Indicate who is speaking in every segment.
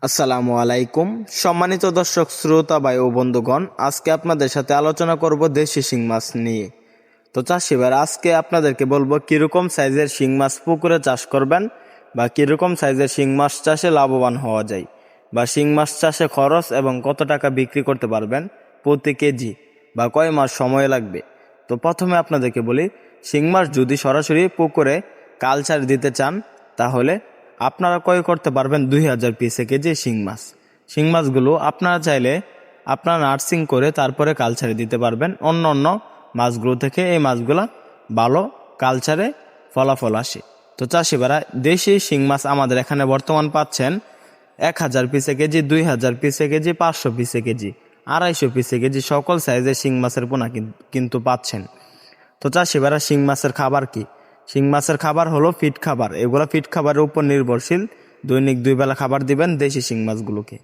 Speaker 1: আসসালামু আলাইকুম। সম্মানিত দর্শক শ্রোতা ভাই ও বন্ধুগণ, আজকে আপনাদের সাথে আলোচনা করব দেশি শিং মাছ নিয়ে। তো চাষি ভাইরা, আজকে আপনাদেরকে বলবো কিরকম সাইজের শিং মাছ পুকুরে চাষ করবেন বা কিরকম সাইজের শিং মাছ চাষে লাভবান হওয়া যায়, বা শিং মাছ চাষে খরচ এবং কত টাকা বিক্রি করতে পারবেন প্রতি কেজি, বা কয় মাস সময় লাগবে। তো প্রথমে আপনাদেরকে বলি, শিং মাছ যদি সরাসরি পুকুরে কালচার দিতে চান তাহলে আপনারা ক্রয় করতে পারবেন 2000 পিসে কেজি শিং মাছ। শিং মাছগুলো আপনারা চাইলে আপনারা নার্সিং করে তারপরে কালচারে দিতে পারবেন। অন্য অন্য মাছগুলো থেকে এই মাছগুলা ভালো কালচারে ফলাফল আসে। তো চাষিবারা, দেশি শিং মাছ আমাদের এখানে বর্তমান পাচ্ছেন 1000 পিসে কেজি, 2000 পিসে কেজি, 500 পিসে কেজি, 250 পিসে কেজি, সকল সাইজের শিং মাছের পোনা কিন্তু পাচ্ছেন। তো চাষিবারা, শিং মাছের খাবার কি? শিং মাছের খাবার হলো ফিড খাবার। এগুলো ফিড খাবারের উপর নির্ভরশীল। দৈনিক 2 বেলা খাবার দিবেন দেশি শিং মাছগুলোকে।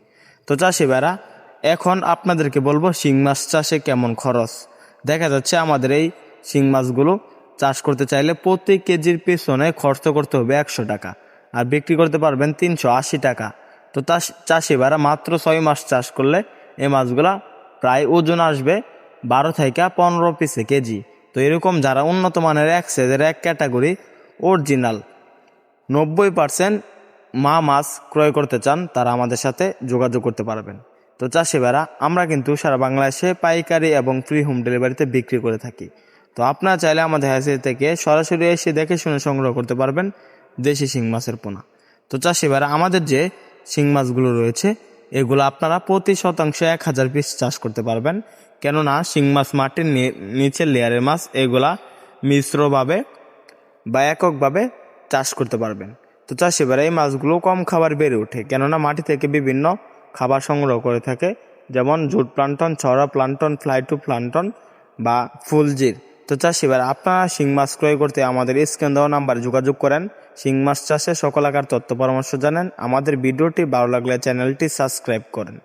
Speaker 1: তো চাষিবারা, এখন আপনাদেরকে বলবো শিং মাছ চাষে কেমন খরচ। দেখা যাচ্ছে আমাদের এই শিং মাছগুলো চাষ করতে চাইলে প্রতি কেজির পেছনে খরচ করতে হবে 100 টাকা, আর বিক্রি করতে পারবেন 380 টাকা। তো চাষিবারা, মাত্র 6 মাস চাষ করলে এই মাছগুলা প্রায় ওজন আসবে 12 থেকে 15 পিসে কেজি। তো এরকম যারা উন্নত মানের এক সাইজের এক ক্যাটাগরি অরিজিনাল 90% মা মাছ ক্রয় করতে চান, তারা আমাদের সাথে যোগাযোগ করতে পারবেন। তো চাষিভাইরা, আমরা কিন্তু সারা বাংলাদেশে পাইকারি এবং ফ্রি হোম ডেলিভারিতে বিক্রি করে থাকি। তো আপনারা চাইলে আমাদের হ্যাচারি থেকে সরাসরি এসে দেখে শুনে সংগ্রহ করতে পারবেন দেশি শিং মাছের পোনা। তো চাষিভাইরা, আমাদের যে শিং মাছগুলো রয়েছে এগুলো আপনারা প্রতি শতাংশে 1000 পিস চাষ করতে পারবেন। কেননা শিং মাছ মাটির নিচের লেয়ারের মাছ, এগুলা মিশ্রভাবে বা এককভাবে চাষ করতে পারবেন। তো চাষিভাইরা, এই মাছগুলো কম খাবার বেড়ে ওঠে, কেননা মাটি থেকে বিভিন্ন খাবার সংগ্রহ করে থাকে, যেমন জুট প্লান্টন, ছড়া প্লান্টন, ফ্লাইটু প্লান্টন বা ফুলজির। তো চাষিভাইরা, আপনারা শিং মাছ ক্রয় করতে আমাদের স্ক্রিনে দেওয়া নাম্বারে যোগাযোগ করেন। শিং মাছ চাষে সকল আকার তথ্য পরামর্শ জানেন। আমাদের ভিডিওটি ভালো লাগলে চ্যানেলটি সাবস্ক্রাইব করেন।